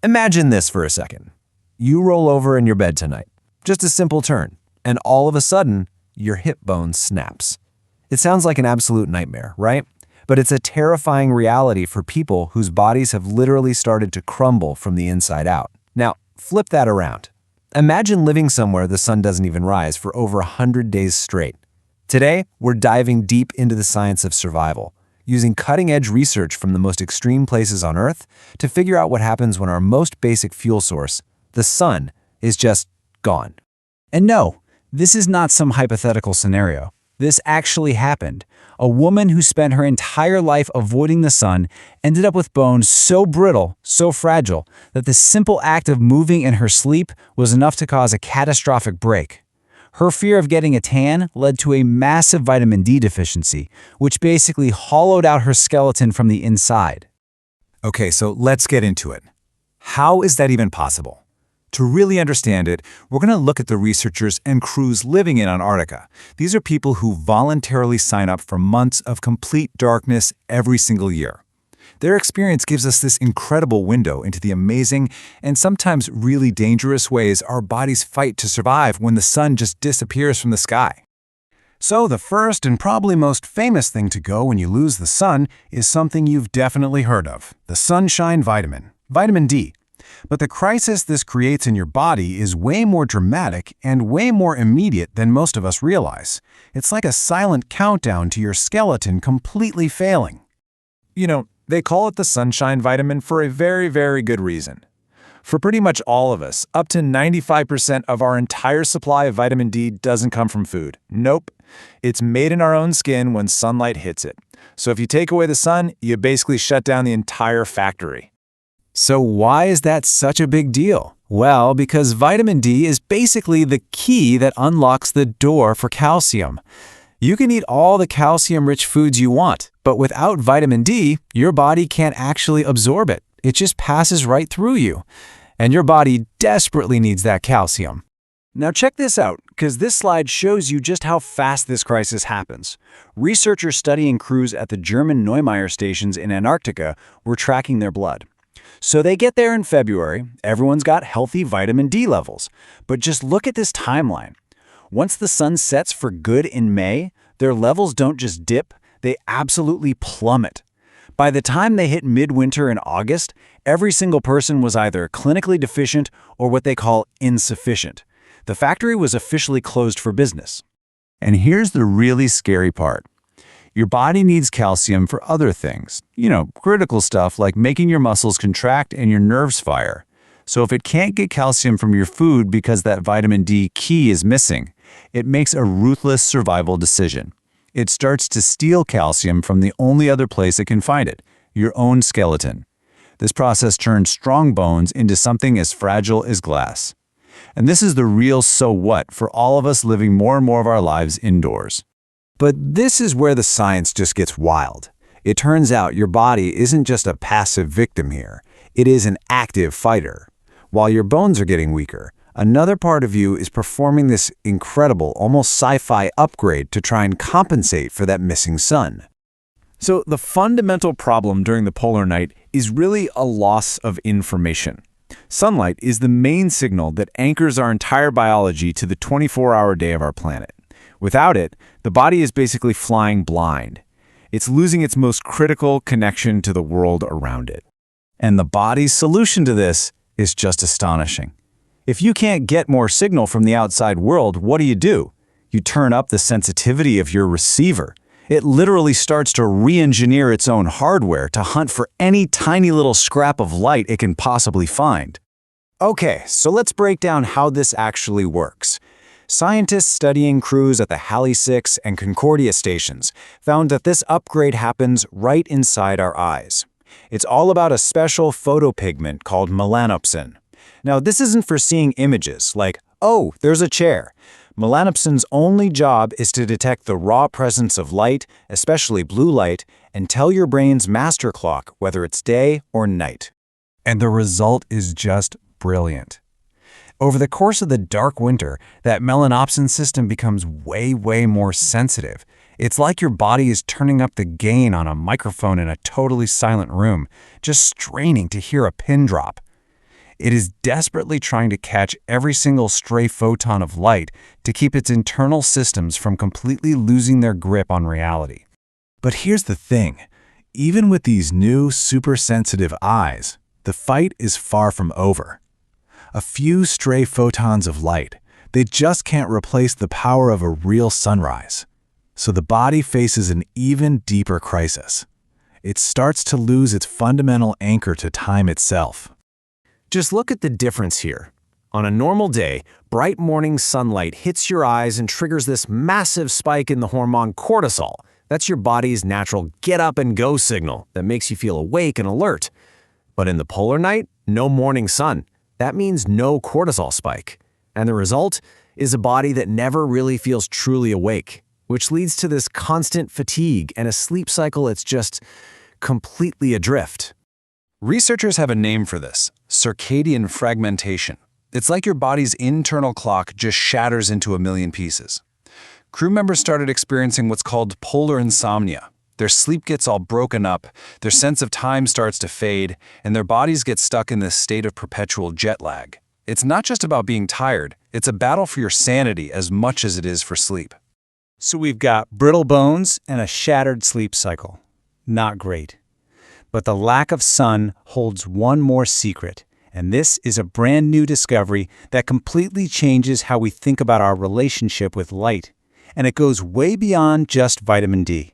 Imagine this for a second. You roll over in your bed tonight. Just a simple turn, and all of a sudden, your hip bone snaps. It sounds like an absolute nightmare, right? But it's a terrifying reality for people whose bodies have literally started to crumble from the inside out. Now, flip that around. Imagine living somewhere the sun doesn't even rise for over 100 days straight. Today, we're diving deep into the science of survival, using cutting-edge research from the most extreme places on Earth to figure out what happens when our most basic fuel source, the sun, is just gone. And no, this is not some hypothetical scenario. This actually happened. A woman who spent her entire life avoiding the sun ended up with bones so brittle, so fragile, that the simple act of moving in her sleep was enough to cause a catastrophic break. Her fear of getting a tan led to a massive vitamin D deficiency, which basically hollowed out her skeleton from the inside. Okay, so let's get into it. How is that even possible? To really understand it, we're going to look at the researchers and crews living in Antarctica. These are people who voluntarily sign up for months of complete darkness every single year. Their experience gives us this incredible window into the amazing and sometimes really dangerous ways our bodies fight to survive when the sun just disappears from the sky. So the first and probably most famous thing to go when you lose the sun is something you've definitely heard of, the sunshine vitamin, vitamin D. But the crisis this creates in your body is way more dramatic and way more immediate than most of us realize. It's like a silent countdown to your skeleton completely failing. You know, they call it the sunshine vitamin for a very, very good reason. For pretty much all of us, up to 95% of our entire supply of vitamin D doesn't come from food. Nope. It's made in our own skin when sunlight hits it. So if you take away the sun, you basically shut down the entire factory. So why is that such a big deal? Well, because vitamin D is basically the key that unlocks the door for calcium. You can eat all the calcium-rich foods you want, but without vitamin D, your body can't actually absorb it. It just passes right through you. And your body desperately needs that calcium. Now check this out, because this slide shows you just how fast this crisis happens. Researchers studying crews at the German Neumayer stations in Antarctica were tracking their blood. So they get there in February, everyone's got healthy vitamin D levels. But just look at this timeline. Once the sun sets for good in May, their levels don't just dip, they absolutely plummet. By the time they hit midwinter in August, every single person was either clinically deficient or what they call insufficient. The factory was officially closed for business. And here's the really scary part. Your body needs calcium for other things. Critical stuff like making your muscles contract and your nerves fire. So if it can't get calcium from your food because that vitamin D key is missing, it makes a ruthless survival decision. It starts to steal calcium from the only other place it can find it, your own skeleton. This process turns strong bones into something as fragile as glass. And this is the real so what for all of us living more and more of our lives indoors. But this is where the science just gets wild. It turns out your body isn't just a passive victim here. It is an active fighter. While your bones are getting weaker, another part of you is performing this incredible, almost sci-fi upgrade to try and compensate for that missing sun. So the fundamental problem during the polar night is really a loss of information. Sunlight is the main signal that anchors our entire biology to the 24-hour day of our planet. Without it, the body is basically flying blind. It's losing its most critical connection to the world around it. And the body's solution to this is just astonishing. If you can't get more signal from the outside world, what do? You turn up the sensitivity of your receiver. It literally starts to re-engineer its own hardware to hunt for any tiny little scrap of light it can possibly find. Okay, so let's break down how this actually works. Scientists studying crews at the Halley 6 and Concordia stations found that this upgrade happens right inside our eyes. It's all about a special photopigment called melanopsin. Now, this isn't for seeing images like, oh, there's a chair. Melanopsin's only job is to detect the raw presence of light, especially blue light, and tell your brain's master clock whether it's day or night. And the result is just brilliant. Over the course of the dark winter, that melanopsin system becomes way more sensitive. It's like your body is turning up the gain on a microphone in a totally silent room, just straining to hear a pin drop. It is desperately trying to catch every single stray photon of light to keep its internal systems from completely losing their grip on reality. But here's the thing. Even with these new, super-sensitive eyes, the fight is far from over. A few stray photons of light, they just can't replace the power of a real sunrise. So the body faces an even deeper crisis. It starts to lose its fundamental anchor to time itself. Just look at the difference here. On a normal day, bright morning sunlight hits your eyes and triggers this massive spike in the hormone cortisol. That's your body's natural get-up-and-go signal that makes you feel awake and alert. But in the polar night, no morning sun. That means no cortisol spike. And the result is a body that never really feels truly awake, which leads to this constant fatigue and a sleep cycle that's just completely adrift. Researchers have a name for this: circadian fragmentation. It's like your body's internal clock just shatters into a million pieces. Crew members started experiencing what's called polar insomnia. Their sleep gets all broken up, their sense of time starts to fade, and their bodies get stuck in this state of perpetual jet lag. It's not just about being tired, it's a battle for your sanity as much as it is for sleep. So we've got brittle bones and a shattered sleep cycle. Not great. But the lack of sun holds one more secret, and this is a brand new discovery that completely changes how we think about our relationship with light. And it goes way beyond just vitamin D.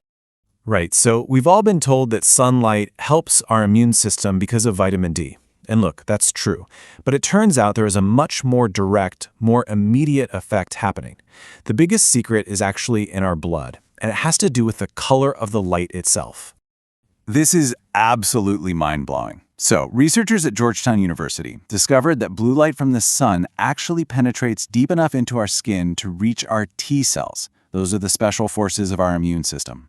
Right, so we've all been told that sunlight helps our immune system because of vitamin D. And look, that's true. But it turns out there is a much more direct, more immediate effect happening. The biggest secret is actually in our blood, and it has to do with the color of the light itself. This is absolutely mind-blowing. So, researchers at Georgetown University discovered that blue light from the sun actually penetrates deep enough into our skin to reach our T cells. Those are the special forces of our immune system.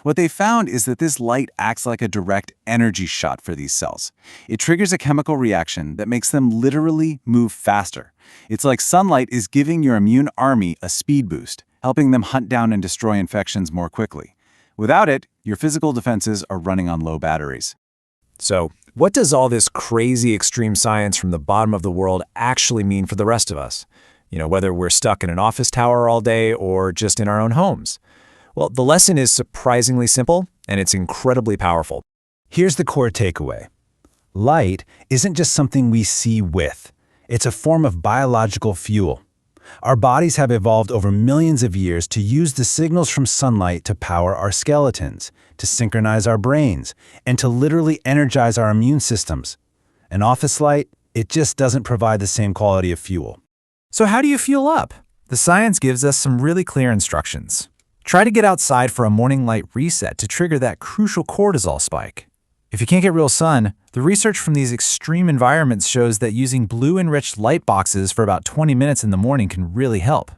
What they found is that this light acts like a direct energy shot for these cells. It triggers a chemical reaction that makes them literally move faster. It's like sunlight is giving your immune army a speed boost, helping them hunt down and destroy infections more quickly. Without it, your physical defenses are running on low batteries. So, what does all this crazy extreme science from the bottom of the world actually mean for the rest of us? Whether we're stuck in an office tower all day or just in our own homes. Well, the lesson is surprisingly simple, and it's incredibly powerful. Here's the core takeaway. Light isn't just something we see with. It's a form of biological fuel. Our bodies have evolved over millions of years to use the signals from sunlight to power our skeletons, to synchronize our brains, and to literally energize our immune systems. An office light, it just doesn't provide the same quality of fuel. So how do you fuel up? The science gives us some really clear instructions. Try to get outside for a morning light reset to trigger that crucial cortisol spike. If you can't get real sun, the research from these extreme environments shows that using blue-enriched light boxes for about 20 minutes in the morning can really help.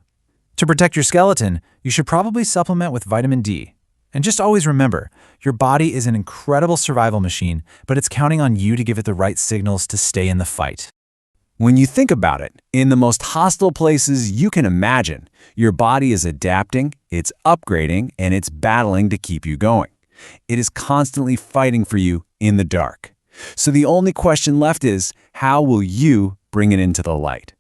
To protect your skeleton, you should probably supplement with vitamin D. And just always remember, your body is an incredible survival machine, but it's counting on you to give it the right signals to stay in the fight. When you think about it, in the most hostile places you can imagine, your body is adapting, it's upgrading, and it's battling to keep you going. It is constantly fighting for you in the dark. So the only question left is, how will you bring it into the light?